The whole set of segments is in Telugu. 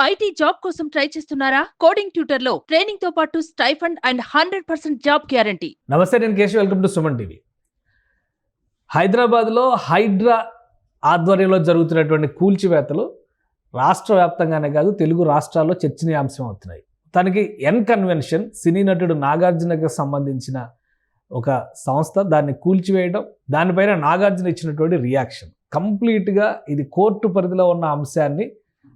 ఐటీ జాబ్ కోసం ట్రై చేస్తున్నారా? కోడింగ్ ట్యూటర్ లో ట్రైనింగ్ తో పాటు స్టైఫండ్ అండ్ 100% జాబ్ గ్యారంటీ. నమస్తే, నేను Keshav. Welcome to Suman TV. హైదరాబాద్లో హైడ్రా ఆధ్వర్యంలో జరుగుతున్నటువంటి కూల్చివేతలు రాష్ట్ర వ్యాప్తంగానే కాదు, తెలుగు రాష్ట్రాల్లో చర్చనీయాంశం అవుతున్నాయి. తనకి ఎన్ కన్వెన్షన్ సినీ నటుడు నాగార్జునకి సంబంధించిన ఒక సంస్థ దాన్ని కూల్చివేయడం, దానిపైన నాగార్జున ఇచ్చినటువంటి రియాక్షన్ కంప్లీట్గా ఇది కోర్టు పరిధిలో ఉన్న అంశాన్ని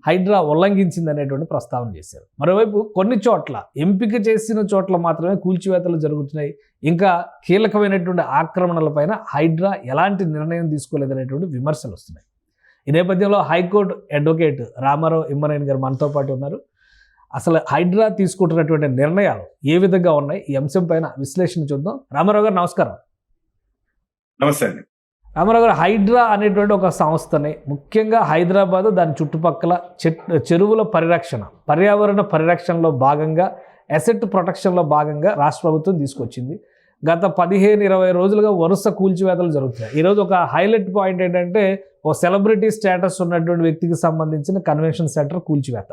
హైడ్రా ఉల్లంఘించింది అనేటువంటి ప్రస్తావన చేశారు. మరోవైపు కొన్ని చోట్ల ఎంపిక చేసిన చోట్ల మాత్రమే కూల్చివేతలు జరుగుతున్నాయి. ఇంకా కీలకమైనటువంటి ఆక్రమణలపైన హైడ్రా ఎలాంటి నిర్ణయం తీసుకోలేదనేటువంటి విమర్శలు వస్తున్నాయి. ఈ నేపథ్యంలో హైకోర్టు అడ్వకేట్ రామారావు ఇమ్మనేని గారు మనతో పాటు ఉన్నారు. అసలు హైడ్రా తీసుకుంటున్నటువంటి నిర్ణయాలు ఏ విధంగా ఉన్నాయి, ఈ అంశం పైన విశ్లేషణ చూద్దాం. రామారావు గారు నమస్కారం. నమస్తే అండి. రామారావు గారు, హైడ్రా అనేటువంటి ఒక సంస్థని ముఖ్యంగా హైదరాబాద్ దాని చుట్టుపక్కల చెరువుల పరిరక్షణ, పర్యావరణ పరిరక్షణలో భాగంగా, అసెట్ ప్రొటెక్షన్లో భాగంగా రాష్ట్ర ప్రభుత్వం తీసుకొచ్చింది. గత 15-20 రోజులుగా వరుస కూల్చివేతలు జరుగుతున్నాయి. ఈరోజు ఒక హైలైట్ పాయింట్ ఏంటంటే, ఓ సెలబ్రిటీ స్టేటస్ ఉన్నటువంటి వ్యక్తికి సంబంధించిన కన్వెన్షన్ సెంటర్ కూల్చివేత.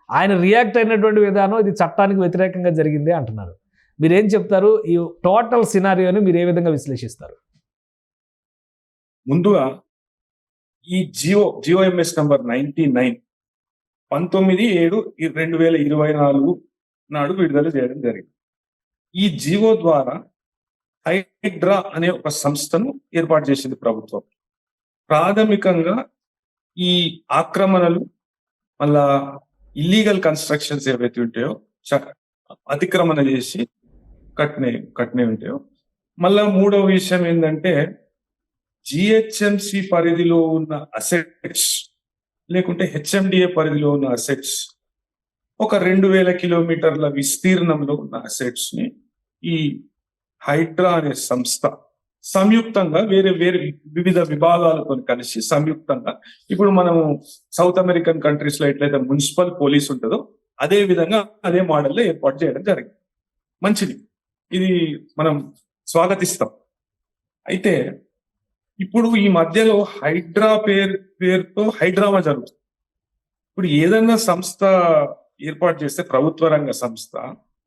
ఆయన రియాక్ట్ అయినటువంటి విధానం ఇది చట్టానికి వ్యతిరేకంగా జరిగింది అంటున్నారు. మీరేం చెప్తారు? ఈ టోటల్ సినారియోని మీరు ఏ విధంగా విశ్లేషిస్తారు? ముందుగా ఈ జిఓఎంఎస్ నంబర్ 99 19/7/2024 నాడు విడుదల చేయడం జరిగింది. ఈ జిఓ ద్వారా హైడ్రా అనే ఒక సంస్థను ఏర్పాటు చేసింది ప్రభుత్వం. ప్రాథమికంగా ఈ ఆక్రమణలు, మళ్ళా ఇల్లీగల్ కన్స్ట్రక్షన్స్ ఏవైతే ఉంటాయో, అతిక్రమణ చేసి కట్నే ఉంటాయో, మళ్ళా మూడవ విషయం ఏంటంటే జిహెచ్ఎంసి పరిధిలో ఉన్న అసెట్స్ లేకుంటే హెచ్ఎండిఏ పరిధిలో ఉన్న అసెట్స్, ఒక 2000 కిలోమీటర్ల విస్తీర్ణంలో ఉన్న అసెట్స్ ని ఈ హైడ్రా అనే సంస్థ సంయుక్తంగా వేరే వివిధ విభాగాలతో కలిసి సంయుక్తంగా, ఇప్పుడు మనము సౌత్ అమెరికన్ కంట్రీస్ లో ఎట్లయితే మున్సిపల్ పోలీస్ ఉంటుందో అదే విధంగా అదే మోడల్లో ఏర్పాటు చేయడం జరిగింది. మంచిది, ఇది మనం స్వాగతిస్తాం. అయితే ఇప్పుడు ఈ మధ్యలో హైడ్రా పేరుతో హైడ్రామా జరుగుతుంది. ఇప్పుడు ఏదన్నా సంస్థ ఏర్పాటు చేస్తే, ప్రభుత్వ రంగ సంస్థ,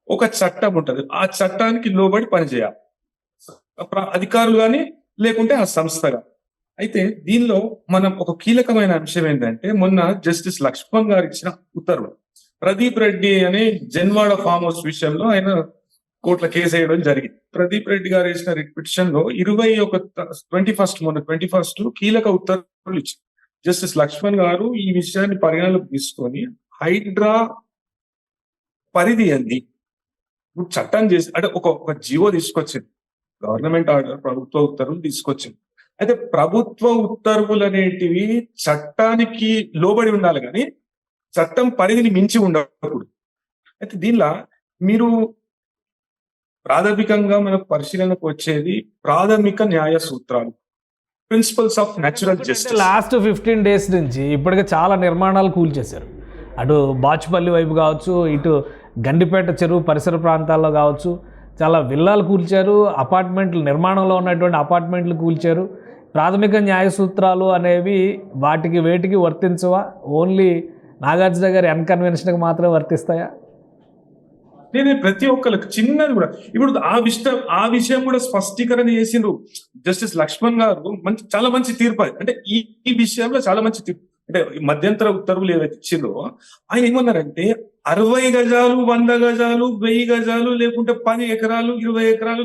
ఒక చట్టం ఉంటుంది. ఆ చట్టానికి లోబడి పనిచేయాలి అధికారులు కానీ, లేకుంటే ఆ సంస్థగా. అయితే దీనిలో మనం ఒక కీలకమైన అంశం ఏంటంటే, మొన్న జస్టిస్ లక్ష్మణ్ గారు ఇచ్చిన ఉత్తర్వులు, ప్రదీప్ రెడ్డి అనే జన్వాడ ఫామ్ హౌస్ విషయంలో ఆయన కోర్టులో కేసు వేయడం జరిగింది. ప్రదీప్ రెడ్డి గారు వేసిన రిట్ పిటిషన్ లో 21 కీలక ఉత్తర్వులు ఇచ్చారు. జస్టిస్ లక్ష్మణ్ గారు ఈ విషయాన్ని పరిగణలోకి తీసుకొని హైడ్రా పరిధి అంది ఇప్పుడు చట్టం చేసి, అంటే ఒక జీవో తీసుకొచ్చింది, గవర్నమెంట్ ఆర్డర్, ప్రభుత్వ ఉత్తర్వులు తీసుకొచ్చింది. అయితే ప్రభుత్వ ఉత్తర్వులు అనేటివి చట్టానికి లోబడి ఉండాలి, కానీ చట్టం పరిధిని మించి ఉండకూడదు. అయితే దీనిలో మీరు ప్రాథమికంగా మనకు పరిశీలనకు వచ్చేది ప్రాథమిక న్యాయ సూత్రాలు, principles of natural justice. Last 15 days నుంచి ఇప్పటికే చాలా నిర్మాణాలు కూల్చేశారు. అటు బాచుపల్లి వైపు కావచ్చు, ఇటు గండిపేట చెరువు పరిసర ప్రాంతాల్లో కావచ్చు, చాలా విల్లాలు కూల్చారు, అపార్ట్మెంట్లు నిర్మాణంలో ఉన్నటువంటి అపార్ట్మెంట్లు కూల్చారు. ప్రాథమిక న్యాయ సూత్రాలు అనేవి వాటికి వేటికి వర్తించవా? ఓన్లీ నాగార్జున గారి ఎన్ కన్వెన్షన్కి మాత్రమే వర్తిస్తాయా? నేను ప్రతి ఒక్కరికి చిన్నది కూడా, ఇప్పుడు ఆ విషయం కూడా స్పష్టీకరణ చేసిండ్రు జస్టిస్ లక్ష్మణ్ గారు. చాలా మంచి తీర్పు. అంటే ఈ విషయంలో చాలా మంచి తీర్పు. అంటే మధ్యంతర ఉత్తర్వులు ఏవైతే ఇచ్చిండ్రో, ఆయన ఏమన్నారంటే 60 గజాలు, 100 గజాలు, 1000 గజాలు, లేకుంటే 10 ఎకరాలు, 20 ఎకరాలు,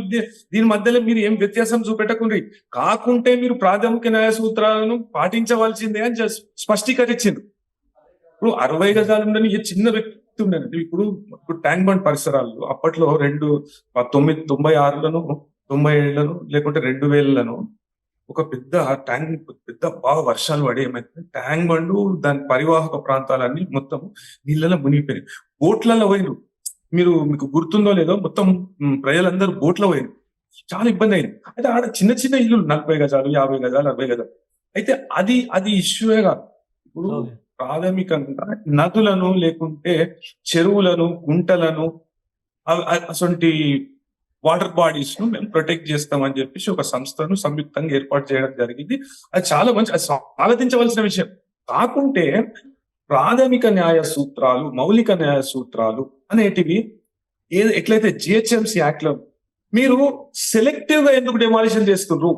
దీని మధ్యలో మీరు ఏం వ్యత్యాసం చూపెట్టకుండ్రి, కాకుంటే మీరు ప్రాథమిక న్యాయ సూత్రాలను పాటించవలసిందే అని స్పష్టీకరించిండ్రు. ఇప్పుడు 60 గజాలు ఉండని ఏ చిన్న వ్యక్తి ఉండేది. ఇప్పుడు ట్యాంక్ బండ్ పరిసరాల్లో అప్పట్లో 1996లను, 97లను, లేకుంటే 2000లను ఒక పెద్ద బాగా వర్షాలు పడి ఏమైతే ట్యాంక్ బండ్, దాని పరివాహక ప్రాంతాలన్నీ మొత్తం నీళ్ళలో మునిగిపోయినాయి. బోట్లలో పోయినారు. మీకు గుర్తుందో లేదో, మొత్తం ప్రజలందరూ బోట్లో పోయినారు. చాలా ఇబ్బంది అయింది. అయితే ఆడ చిన్న చిన్న ఇల్లు 40 గజాలు, 50 గజాలు, 60 గజాలు. అయితే అది ఇష్యూయే కాదు. ఇప్పుడు ప్రాథమికంగా నదులను, లేకుంటే చెరువులను, గుంటలను, అటువంటి వాటర్ బాడీస్ ను మేము ప్రొటెక్ట్ చేస్తామని చెప్పేసి ఒక సంస్థను సంయుక్తంగా ఏర్పాటు చేయడం జరిగింది. అది చాలా మంచి, అది స్వాగతించవలసిన విషయం. కాకుంటే ప్రాథమిక న్యాయ సూత్రాలు, మౌలిక న్యాయ సూత్రాలు అనేటివి ఎట్లయితే జిహెచ్ఎంసీ యాక్ట్ లో మీరు సెలెక్టివ్ గా ఎందుకు డెమాలిషన్ చేస్తున్నారు?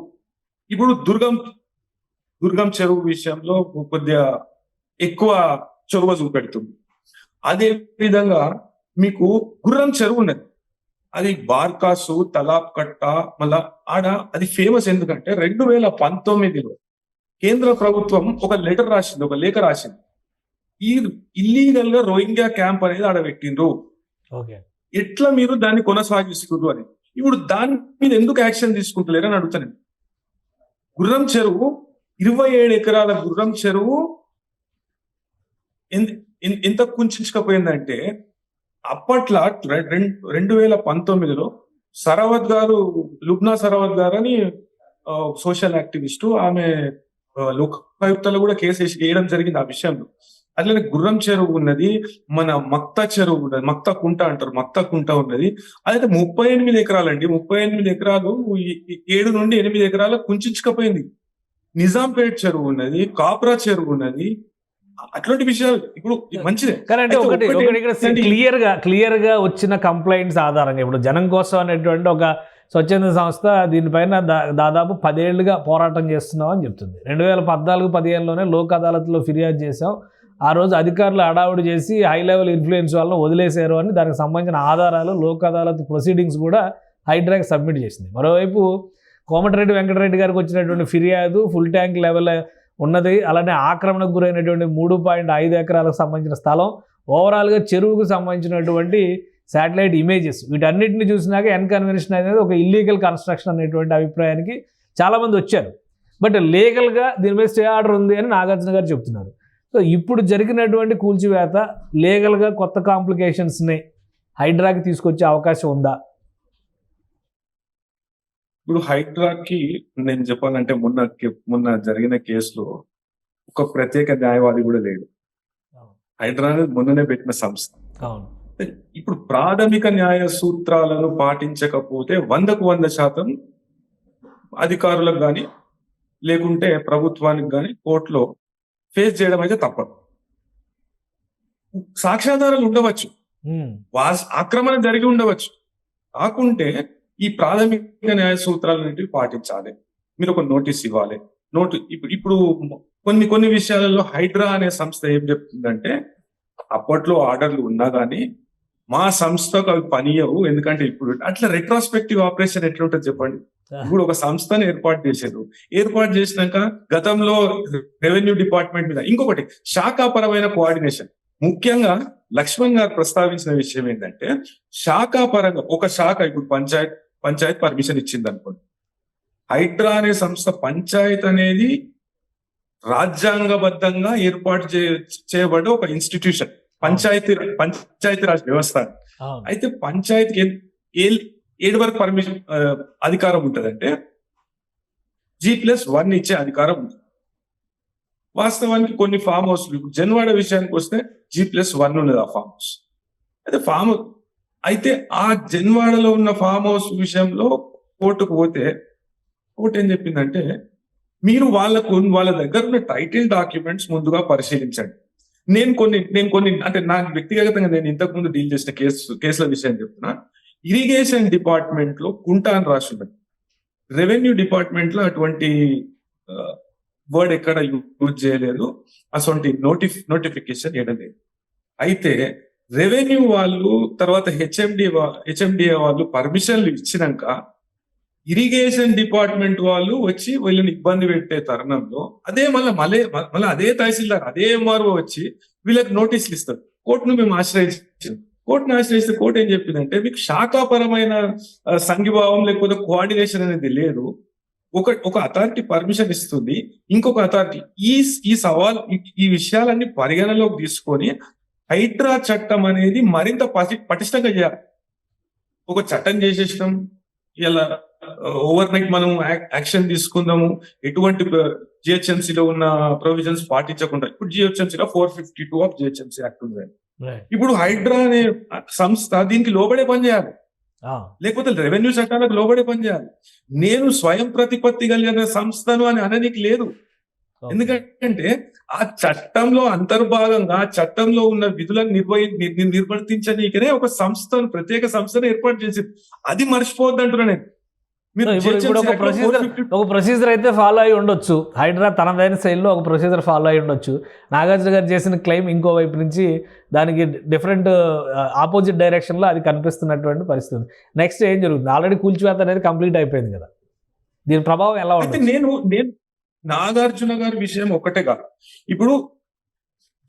ఇప్పుడు దుర్గం చెరువు విషయంలో కొద్దిగా ఎక్కువ చొరవ చూపెడుతుంది. అదే విధంగా మీకు గుర్రం చెరువు ఉన్నది, అది బార్కాసు, తలాబ్ కట్ట, మళ్ళా ఆడ అది ఫేమస్ ఎందుకంటే 2019లో కేంద్ర ప్రభుత్వం ఒక లెటర్ రాసింది, ఒక లేఖ రాసింది. ఈ ఇల్లీగల్ గా రోహింగ్యా క్యాంప్ అనేది ఆడ పెట్టిండ్రు, ఎట్లా మీరు దాన్ని కొనసాగిస్తున్నారు అని. ఇప్పుడు దాని మీద ఎందుకు యాక్షన్ తీసుకుంటలేరు అని అడుగుతాను. గుర్రం చెరువు 27 ఎకరాల గుర్రం చెరువు ఎంత కుంచుకపోయిందంటే అప్పట్లో 2019లో సరవత్ గారు, లుబ్నా సరవత్ గారు అని సోషల్ యాక్టివిస్టు, ఆమె లోకాయుక్తలో కూడా కేసు వేయడం జరిగింది ఆ విషయంలో. అట్లనే గుర్రం చెరువు ఉన్నది, మన మక్తా చెరువు ఉన్నది, మక్తా కుంట అంటారు, మక్తా కుంట ఉన్నది. అదైతే 38 ఎకరాలండి. 38 ఎకరాలు 7 నుండి 8 ఎకరాల కుంచుకపోయింది. నిజాంపేట్ చెరువు ఉన్నది, కాప్రా చెరువు ఉన్నది. అట్లాంటి విషయాలు ఇప్పుడు మంచిదే. అంటే ఒకటి క్లియర్ గా వచ్చిన కంప్లైంట్స్ ఆధారంగా ఇప్పుడు జనం కోసం అనేటువంటి ఒక స్వచ్ఛంద సంస్థ దీనిపైన దాదాపు 10 ఏళ్లుగా పోరాటం చేస్తున్నాం అని చెప్తుంది. 2014-15లోనే లోక్ అదాలత్లో ఫిర్యాదు చేశాం. ఆ రోజు అధికారులు హడావుడి చేసి హై లెవెల్ ఇన్ఫ్లుయెన్స్ వాళ్ళని వదిలేశారు అని దానికి సంబంధించిన ఆధారాలు లోక్ అదాలత్ ప్రొసీడింగ్స్ కూడా హైడ్రాకి సబ్మిట్ చేసింది. మరోవైపు కోమటిరెడ్డి వెంకటరెడ్డి గారికి వచ్చినటువంటి ఫిర్యాదు ఫుల్ ట్యాంక్ లెవెల్ ఉన్నది, అలానే ఆక్రమణకు గురైనటువంటి 3.5 ఎకరాలకు సంబంధించిన స్థలం, ఓవరాల్గా చెరువుకు సంబంధించినటువంటి శాటిలైట్ ఇమేజెస్, వీటన్నిటిని చూసినాక ఎన్కన్వెన్షన్ అనేది ఒక ఇల్లీగల్ కన్స్ట్రక్షన్ అనేటువంటి అభిప్రాయానికి చాలామంది వచ్చారు. బట్ లీగల్గా దీని మీద స్టే ఆర్డర్ ఉంది అని నాగార్జున గారు చెప్తున్నారు. సో ఇప్పుడు జరిగినటువంటి కూల్చివేత లీగల్గా కొత్త కాంప్లికేషన్స్ని హైడ్రాకి తీసుకొచ్చే అవకాశం ఉందా? ఇప్పుడు హైడ్రాకి నేను చెప్పాలంటే మొన్న జరిగిన కేసులో ఒక ప్రత్యేక న్యాయవాది కూడా లేడు. హైడ్రా అనేది మొన్ననే పెట్టిన సంస్థ. ఇప్పుడు ప్రాథమిక న్యాయ సూత్రాలను పాటించకపోతే 100% అధికారులకు కానీ లేకుంటే ప్రభుత్వానికి కానీ కోర్టులో ఫేస్ చేయడం అయితే తప్పదు. సాక్ష్యాధారాలు ఉండవచ్చు, ఆక్రమణ జరిగి ఉండవచ్చు, కాకుంటే ఈ ప్రాథమిక న్యాయ సూత్రాలన్నింటివి పాటించాలి. మీరు ఒక నోటీస్ ఇవ్వాలి. ఇప్పుడు కొన్ని విషయాలలో హైడ్రా అనే సంస్థ ఏం చెప్తుందంటే అప్పట్లో ఆర్డర్లు ఉన్నా కానీ మా సంస్థకు అవి పనియవు, ఎందుకంటే ఇప్పుడు అట్లా రెట్రాస్పెక్టివ్ ఆపరేషన్ ఎట్లా ఉంటుంది చెప్పండి. ఇప్పుడు ఒక సంస్థను ఏర్పాటు చేసినాక గతంలో రెవెన్యూ డిపార్ట్మెంట్ మీద ఇంకొకటి శాఖాపరమైన కోఆర్డినేషన్, ముఖ్యంగా లక్ష్మణ్ గారు ప్రస్తావించిన విషయం ఏంటంటే శాఖాపరంగా ఒక శాఖ ఇప్పుడు పంచాయత్ పర్మిషన్ ఇచ్చింది అనుకోండి. హైడ్రా అనే సంస్థ పంచాయత్ అనేది రాజ్యాంగబద్ధంగా ఏర్పాటు చేయబడ్డ ఒక ఇన్స్టిట్యూషన్, పంచాయతీరాజ్ వ్యవస్థ. అయితే పంచాయతీకి ఏడు వరకు పర్మిషన్ అధికారం ఉంటదంటే G+1 ఇచ్చే అధికారం ఉంటుంది. వాస్తవానికి కొన్ని ఫామ్ హౌస్లు ఇప్పుడు జన్వాడ విషయానికి వస్తే G+1 ఉన్నది ఆ ఫామ్ హౌస్. అయితే ఆ జన్వాడలో ఉన్న ఫామ్ హౌస్ విషయంలో కోర్టుకు పోతే కోర్టు ఏం చెప్పిందంటే మీరు వాళ్ళ దగ్గర ఉన్న టైటిల్ డాక్యుమెంట్స్ ముందుగా పరిశీలించండి. నేను కొన్ని అంటే నాకు వ్యక్తిగతంగా నేను ఇంతకు ముందు డీల్ చేసిన కేసుల విషయం చెప్తున్నా. ఇరిగేషన్ డిపార్ట్మెంట్ లో కుంట అని రాస్తున్నది, రెవెన్యూ డిపార్ట్మెంట్ లో అటువంటి వర్డ్ ఎక్కడ యూజ్ చేయలేదు, అటువంటి నోటిఫికేషన్ ఇవ్వడం లేదు. అయితే రెవెన్యూ వాళ్ళు తర్వాత హెచ్ఎండిఏ వాళ్ళు పర్మిషన్లు ఇచ్చినాక ఇరిగేషన్ డిపార్ట్మెంట్ వాళ్ళు వచ్చి వీళ్ళని ఇబ్బంది పెట్టే తరుణంలో మళ్ళీ అదే తహసీల్దార్ అదే ఎంఆర్ఓ వచ్చి వీళ్ళకి నోటీసులు ఇస్తారు. కోర్టును మేము ఆశ్రయిస్తాం. కోర్టును ఆశ్రయిస్తే కోర్టు ఏం చెప్పిందంటే మీకు శాఖాపరమైన సంఘీభావం లేకపోతే కోఆర్డినేషన్ అనేది లేదు. ఒక అథారిటీ పర్మిషన్ ఇస్తుంది, ఇంకొక అథారిటీ ఈ విషయాలన్నీ పరిగణలోకి తీసుకొని హైడ్రా చట్టం అనేది మరింత పటిష్టంగా చేయాలి. ఒక చట్టం చేసేసినాం, ఇలా ఓవర్ నైట్ మనం యాక్షన్ తీసుకుందాము, ఎటువంటి జిహెచ్ఎంసీలో ఉన్న ప్రొవిజన్స్ పాటించకుండా. ఇప్పుడు జిహెచ్ఎంసీలో 452 ఆఫ్ జిహెచ్ఎంసీ యాక్ట్ ఉంది. ఇప్పుడు హైడ్రా అనే సంస్థ దీనికి లోబడే పనిచేయాలి, లేకపోతే రెవెన్యూ చట్టాలకు లోబడే పనిచేయాలి. నేను స్వయం ప్రతిపత్తి కలిగిన సంస్థను అని అననికి లేదు. ఎందుకంటే ఆ చట్టంలో అంతర్భాగంగా ఆ చట్టంలో ఉన్న విధులను నిర్వర్తించనీకనే ఒక సంస్థను, ప్రత్యేక సంస్థను ఏర్పాటు చేసింది. అది మర్చిపోవద్దు అంటున్నా నేను. మీరు ఇప్పుడు ఒక ప్రొసీజర్ అయితే ఫాలో అయి ఉండొచ్చు. హైడ్రా తనదైన శైలిలో ఒక ప్రొసీజర్ ఫాలో అయి ఉండొచ్చు. నాగార్జున గారు చేసిన క్లెయిమ్ ఇంకో వైపు నుంచి దానికి డిఫరెంట్ ఆపోజిట్ డైరెక్షన్లో అది కనిపిస్తున్నటువంటి పరిస్థితి. నెక్స్ట్ ఏం జరుగుతుంది? ఆల్రెడీ కూల్చివేత అనేది కంప్లీట్ అయిపోయింది కదా, దీని ప్రభావం ఎలా ఉంటుంది? నేను నాగార్జున గారి విషయం ఒకటే కాదు. ఇప్పుడు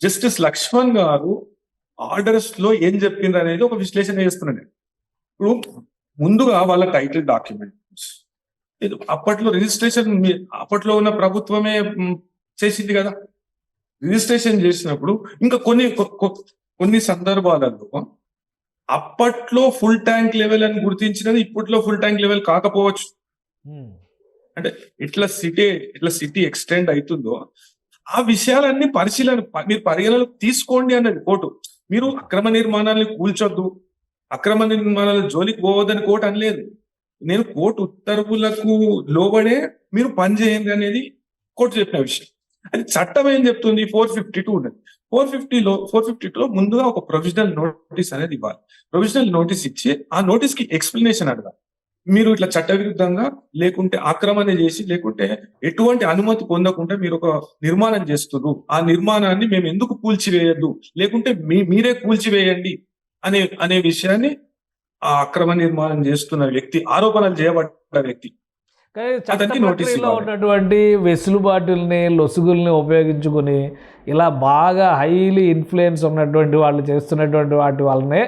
జస్టిస్ లక్ష్మణ్ గారు ఆర్డర్స్ లో ఏం చెప్పింది అనేది ఒక విశ్లేషణ చేస్తున్నాను. ఇప్పుడు ముందుగా వాళ్ళ టైటిల్ డాక్యుమెంట్స్ అప్పట్లో రిజిస్ట్రేషన్ అప్పట్లో ఉన్న ప్రభుత్వమే చేసింది కదా. రిజిస్ట్రేషన్ చేసినప్పుడు ఇంకా కొన్ని సందర్భాలలో అప్పట్లో ఫుల్ ట్యాంక్ లెవెల్ అని గుర్తించినది ఇప్పట్లో ఫుల్ ట్యాంక్ లెవెల్ కాకపోవచ్చు. అంటే ఇట్లా సిటీ ఎక్స్టెండ్ అవుతుందో ఆ విషయాలన్నీ మీరు పరిగణలోకి తీసుకోండి అన్నది కోర్టు. మీరు అక్రమ నిర్మాణాలను కూల్చొద్దు, అక్రమ నిర్మాణాల జోలికి పోవద్దని కోర్టు అనలేదు. నేను కోర్టు ఉత్తర్వులకు లోబడే మీరు పని చేయండి అనేది కోర్టు చెప్పిన విషయం. అది చట్టం ఏం చెప్తుంది? 452 ఉన్నది. 452లో ముందుగా ఒక ప్రొవిజనల్ నోటీస్ అనేది ఇవ్వాలి. ప్రొవిజనల్ నోటీస్ ఇచ్చి ఆ నోటీస్ కి ఎక్స్ప్లెనేషన్ అడగాలి. మీరు ఇట్లా చట్టవిరుద్ధంగా లేకుంటే ఆక్రమణ చేసి లేకుంటే ఎటువంటి అనుమతి పొందకుండా మీరు ఒక నిర్మాణం చేస్తున్నారు, ఆ నిర్మాణాన్ని మేము ఎందుకు కూల్చివేయద్దు, లేకుంటే మీరే కూల్చివేయండి అనే విషయాన్ని ఆ అక్రమ నిర్మాణం చేస్తున్న వ్యక్తి, ఆరోపణలు చేయబడ్డ వ్యక్తి ఉన్నటువంటి వెసులుబాటుల్ని, లొసుగుల్ని ఉపయోగించుకుని ఇలా బాగా హైలీ ఇన్ఫ్లుయెన్స్ ఉన్నటువంటి వాళ్ళు చేస్తున్నటువంటి వాటి వల్లనే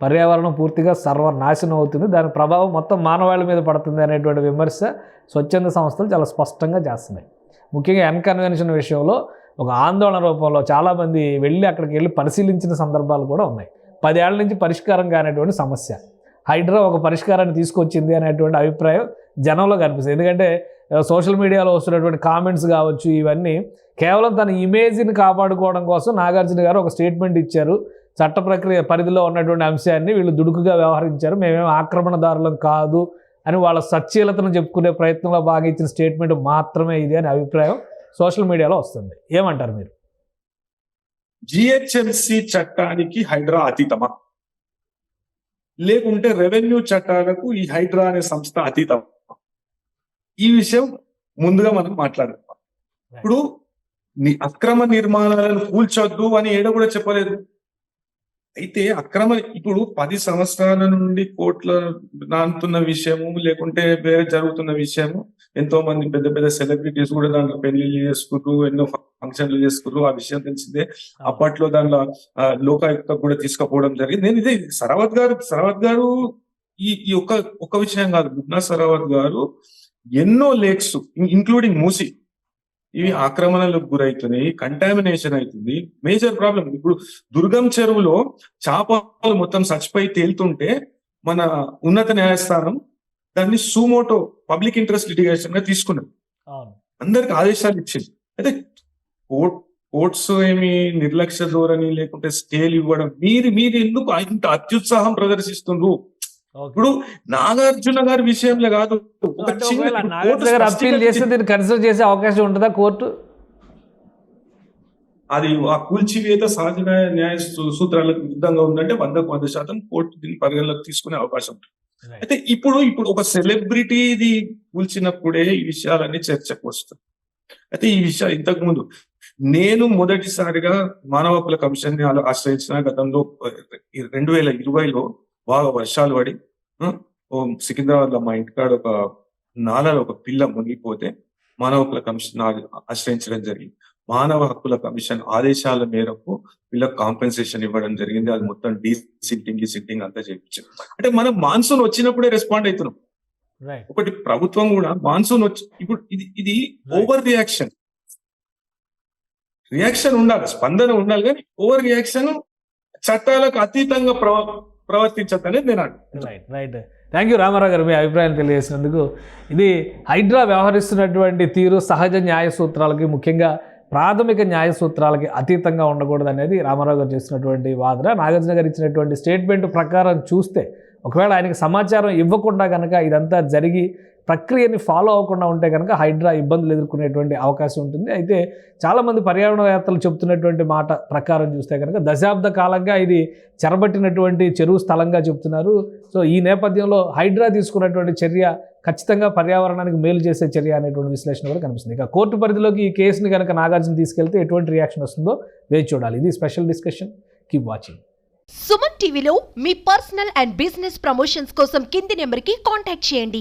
పర్యావరణం పూర్తిగా సర్వనాశనం అవుతుంది, దాని ప్రభావం మొత్తం మానవాళి మీద పడుతుంది అనేటువంటి విమర్శ స్వచ్ఛంద సంస్థలు చాలా స్పష్టంగా చేస్తున్నాయి. ముఖ్యంగా కన్వెన్షన్ విషయంలో ఒక ఆందోళన రూపంలో చాలామంది అక్కడికి వెళ్ళి పరిశీలించిన సందర్భాలు కూడా ఉన్నాయి. 10 ఏళ్ల నుంచి పరిష్కారం కానటువంటి సమస్య హైడ్రా ఒక పరిష్కారాన్ని తీసుకొచ్చింది అనేటువంటి అభిప్రాయం జనంలో కనిపిస్తుంది. ఎందుకంటే సోషల్ మీడియాలో వస్తున్నటువంటి కామెంట్స్ కావచ్చు, ఇవన్నీ కేవలం తన ఇమేజ్ని కాపాడుకోవడం కోసం నాగార్జున గారు ఒక స్టేట్మెంట్ ఇచ్చారు. చట్ట ప్రక్రియ పరిధిలో ఉన్నటువంటి అంశాన్ని వీళ్ళు దుడుకుగా వ్యవహరించారు, మేమేం ఆక్రమణదారులం కాదు అని వాళ్ళ సచ్చీలతను చెప్పుకునే ప్రయత్నంలో బాగా ఇచ్చిన స్టేట్మెంట్ మాత్రమే ఇది అనే అభిప్రాయం సోషల్ మీడియాలో వస్తుంది. ఏమంటారు మీరు? జిహెచ్ఎంసి చట్టానికి హైడ్రా అతీతమా, లేకుంటే రెవెన్యూ చట్టాలకు ఈ హైడ్రా అనే సంస్థ అతీతమా? ఈ విషయం ముందుగా మనం మాట్లాడాలి. ఇప్పుడు అక్రమ నిర్మాణాలను కూల్చొద్దు అని ఏడ కూడా చెప్పలేదు. అయితే ఇప్పుడు 10 సంవత్సరాల నుండి కోట్ల నానుతున్న విషయము, లేకుంటే వేరే జరుగుతున్న విషయము, ఎంతో మంది పెద్ద పెద్ద సెలబ్రిటీస్ కూడా దాంట్లో పెళ్లిళ్ళు చేసుకున్నారు, ఎన్నో ఫంక్షన్లు చేసుకున్నారు, ఆ విషయం తెలిసిందే. అప్పట్లో దాంట్లో లోకాయుక్త కూడా తీసుకుపోవడం జరిగింది. నేను ఇదే సరావత్ గారు ఈ ఒక్క విషయం కాదు, గుప్నా సరావత్ గారు ఎన్నో లేక్స్ ఇంక్లూడింగ్ మూసి ఇవి ఆక్రమణలకు గురవుతున్నాయి, కంటామినేషన్ అవుతుంది, మేజర్ ప్రాబ్లం. ఇప్పుడు దుర్గం చెరువులో చేపలు మొత్తం చచ్చిపోయి తేలుతుంటే మన ఉన్నత న్యాయస్థానం దాన్ని సూమోటో పబ్లిక్ ఇంట్రెస్ట్ లిటిగేషన్ గా తీసుకున్నది, అందరికి ఆదేశాలు ఇచ్చింది. అయితే కోర్ట్స్ ఏమి నిర్లక్ష్య ధోరణి లేకుంటే స్టేలు ఇవ్వడం, మీరు ఎందుకు ఇంత అత్యుత్సాహం ప్రదర్శిస్తుండ్రు? ఇప్పుడు నాగార్జున గారి విషయంలో కాదు, అప్పీల్ చేస్తే దీన్ని కన్సిడర్ చేసే అవకాశం ఉంటుందా కోర్టు? అది ఆ కూల్చివేత సహజ న్యాయ సూత్రాలకు విరుద్ధంగా ఉందంటే 100% కోర్టు దీన్ని పరిగణలోకి తీసుకునే అవకాశం ఉంటుంది. అయితే ఇప్పుడు ఒక సెలబ్రిటీది కూల్చినప్పుడే ఈ విషయాలన్నీ చర్చకు వస్తాయి. అయితే ఈ విషయాలు ఇంతకు ముందు నేను మొదటిసారిగా మానవ హక్కుల కమిషన్ ని ఆశ్రయించిన గతంలో 2020లో బాగా వర్షాలు పడి సికింద్రాబాద్ లో మా ఇంటికాడ ఒక నాలలో ఒక పిల్ల మునిగిపోతే మానవ హక్కుల కమిషన్ ఆశ్రయించడం జరిగింది. మానవ హక్కుల కమిషన్ ఆదేశాల మేరకు వీళ్ళకి కాంపెన్సేషన్ ఇవ్వడం జరిగింది. అది మొత్తం సిట్టింగ్ అంతా చేయించారు. అంటే మనం మాన్సూన్ వచ్చినప్పుడే రెస్పాండ్ అవుతున్నాం. ఒకటి ప్రభుత్వం కూడా మాన్సూన్ వచ్చి ఇప్పుడు ఇది ఓవర్ రియాక్షన్ ఉండాలి, స్పందన ఉండాలి, కానీ ఓవర్ రియాక్షన్ చట్టాలకు అతీతంగా ప్రవర్తించద్దనేది నేను రైట్. థ్యాంక్ యూ రామారావు గారు, మీ అభిప్రాయాన్ని తెలియజేసినందుకు. ఇది హైడ్రా వ్యవహరిస్తున్నటువంటి తీరు సహజ న్యాయ సూత్రాలకి, ముఖ్యంగా ప్రాథమిక న్యాయ సూత్రాలకి అతీతంగా ఉండకూడదు అనేది రామారావు గారు చేసినటువంటి వాదన. నాగార్జున గారు ఇచ్చినటువంటి స్టేట్మెంట్ ప్రకారం చూస్తే ఒకవేళ ఆయనకి సమాచారం ఇవ్వకుండా కనుక ఇదంతా జరిగి ప్రక్రియని ఫాలో అవ్వకుండా ఉంటే కనుక హైడ్రా ఇబ్బందులు ఎదుర్కొనేటువంటి అవకాశం ఉంటుంది. అయితే చాలామంది పర్యావరణవేత్తలు చెప్తున్నటువంటి మాట ప్రకారం చూస్తే కనుక దశాబ్ద కాలంగా ఇది చెరబట్టినటువంటి చెరువు స్థలంగా చెప్తున్నారు. సో ఈ నేపథ్యంలో హైడ్రా తీసుకున్నటువంటి చర్య ఖచ్చితంగా పర్యావరణానికి మేలు చేసే చర్య అనేటువంటి విశ్లేషణ కూడా కనిపిస్తుంది. ఇక కోర్టు పరిధిలోకి ఈ కేసుని కనుక నాగార్జున తీసుకెళ్తే ఎటువంటి రియాక్షన్ వస్తుందో వేచి చూడాలి. ఇది special discussion. Keep watching. Suman టీవీలో మీ పర్సనల్ అండ్ బిజినెస్ ప్రమోషన్స్ కోసం కింది నెంబర్కి కాంటాక్ట్ చేయండి.